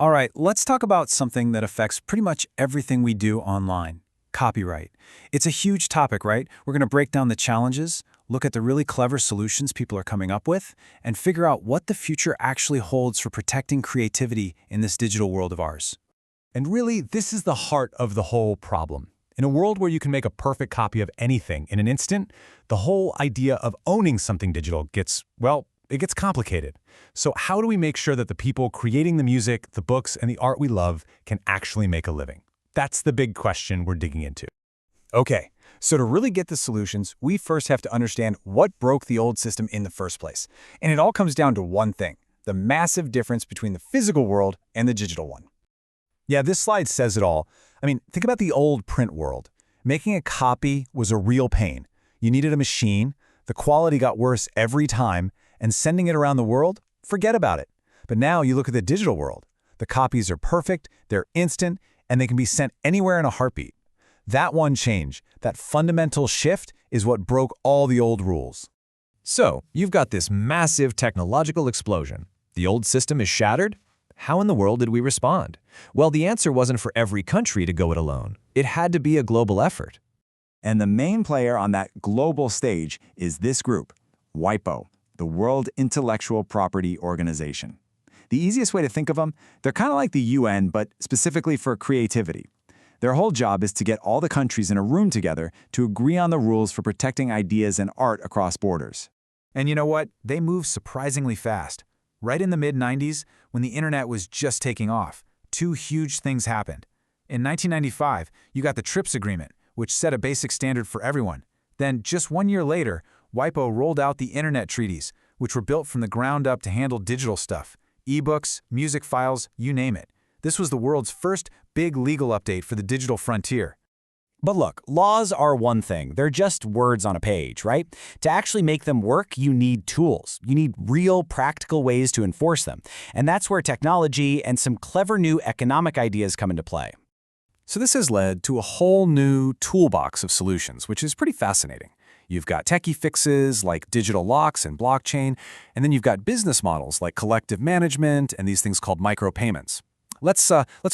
All right, let's talk about something that affects pretty much everything we do online. Copyright. It's a huge topic, right? We're going to break down the challenges, look at the really clever solutions people are coming up with, and figure out what the future actually holds for protecting creativity in this digital world of ours. And really, this is the heart of the whole problem. In a world where you can make a perfect copy of anything in an instant, the whole idea of owning something digital gets, well, it gets complicated. So how do we make sure that the people creating the music, the books, and the art we love can actually make a living? That's the big question we're digging into. Okay, so to really get the solutions, we first have to understand what broke the old system in the first place. And it all comes down to one thing: the massive difference between the physical world and the digital one. Yeah, this slide says it all. I mean, think about the old print world. Making a copy was a real pain. You needed a machine, the quality got worse every time, and sending it around the world? Forget about it. But now you look at the digital world. The copies are perfect, they're instant, and they can be sent anywhere in a heartbeat. That one change, that fundamental shift, is what broke all the old rules. So, you've got this massive technological explosion. The old system is shattered? How in the world did we respond? Well, the answer wasn't for every country to go it alone. It had to be a global effort. And the main player on that global stage is this group, WIPO, the World Intellectual Property Organization. The easiest way to think of them, they're kind of like the UN, but specifically for creativity. Their whole job is to get all the countries in a room together to agree on the rules for protecting ideas and art across borders. And you know what? They move surprisingly fast. Right in the mid-90s, when the internet was just taking off, two huge things happened. In 1995, you got the TRIPS agreement, which set a basic standard for everyone. Then, just 1 year later, WIPO rolled out the Internet Treaties, which were built from the ground up to handle digital stuff. E-books, music files, you name it. This was the world's first big legal update for the digital frontier. But look, laws are one thing. They're just words on a page, right? To actually make them work, you need tools. You need real, practical ways to enforce them. And that's where technology and some clever new economic ideas come into play. So this has led to a whole new toolbox of solutions, which is pretty fascinating. You've got techie fixes like digital locks and blockchain, and then you've got business models like collective management and these things called micropayments. Let's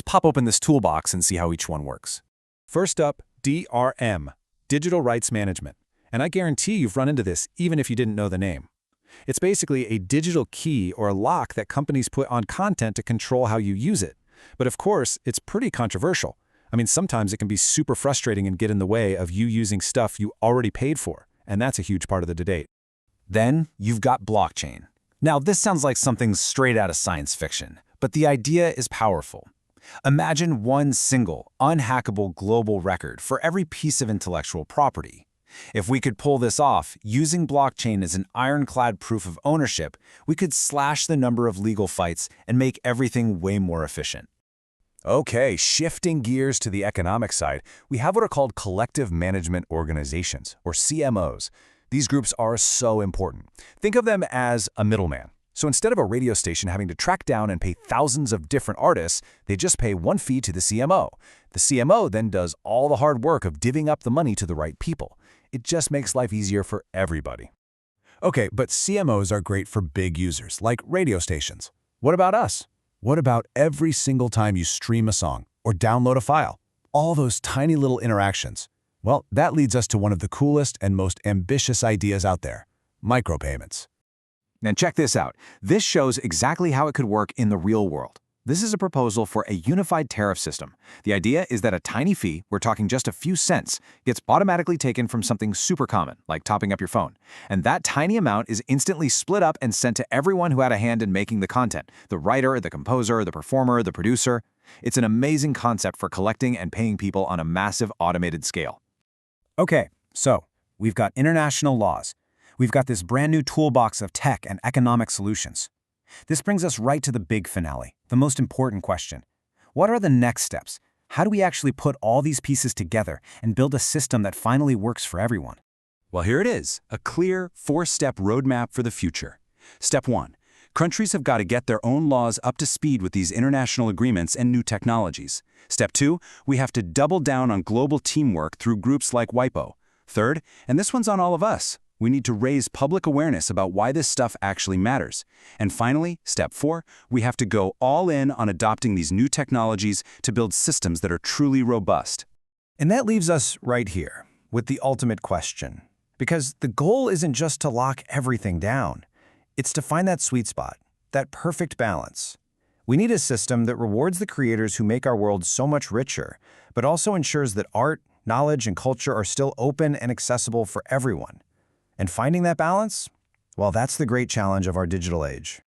pop open this toolbox and see how each one works. First up, DRM, Digital Rights Management. And I guarantee you've run into this even if you didn't know the name. It's basically a digital key or lock that companies put on content to control how you use it. But of course, it's pretty controversial. I mean, sometimes it can be super frustrating and get in the way of you using stuff you already paid for, and that's a huge part of the debate. Then you've got blockchain. Now, this sounds like something straight out of science fiction, but the idea is powerful. Imagine one single, unhackable global record for every piece of intellectual property. If we could pull this off, using blockchain as an ironclad proof of ownership, we could slash the number of legal fights and make everything way more efficient. Okay, shifting gears to the economic side, we have what are called collective management organizations, or CMOs. These groups are so important. Think of them as a middleman. So instead of a radio station having to track down and pay thousands of different artists, they just pay one fee to the CMO. The CMO then does all the hard work of divvying up the money to the right people. It just makes life easier for everybody. Okay, but CMOs are great for big users, like radio stations. What about us? What about every single time you stream a song or download a file? All those tiny little interactions. Well, that leads us to one of the coolest and most ambitious ideas out there: micropayments. Now check this out. This shows exactly how it could work in the real world. This is a proposal for a unified tariff system. The idea is that a tiny fee, we're talking just a few cents, gets automatically taken from something super common, like topping up your phone. And that tiny amount is instantly split up and sent to everyone who had a hand in making the content: the writer, the composer, the performer, the producer. It's an amazing concept for collecting and paying people on a massive automated scale. Okay, so we've got international laws. We've got this brand new toolbox of tech and economic solutions. This brings us right to the big finale, the most important question. What are the next steps? How do we actually put all these pieces together and build a system that finally works for everyone? Well, here it is, a clear 4-step roadmap for the future. Step 1. Countries have got to get their own laws up to speed with these international agreements and new technologies. Step 2. We have to double down on global teamwork through groups like WIPO. Third, and this one's on all of us, We need to raise public awareness about why this stuff actually matters. And finally, step 4, we have to go all in on adopting these new technologies to build systems that are truly robust. And that leaves us right here with the ultimate question. Because the goal isn't just to lock everything down. It's to find that sweet spot, that perfect balance. We need a system that rewards the creators who make our world so much richer, but also ensures that art, knowledge, and culture are still open and accessible for everyone. And finding that balance? Well, that's the great challenge of our digital age.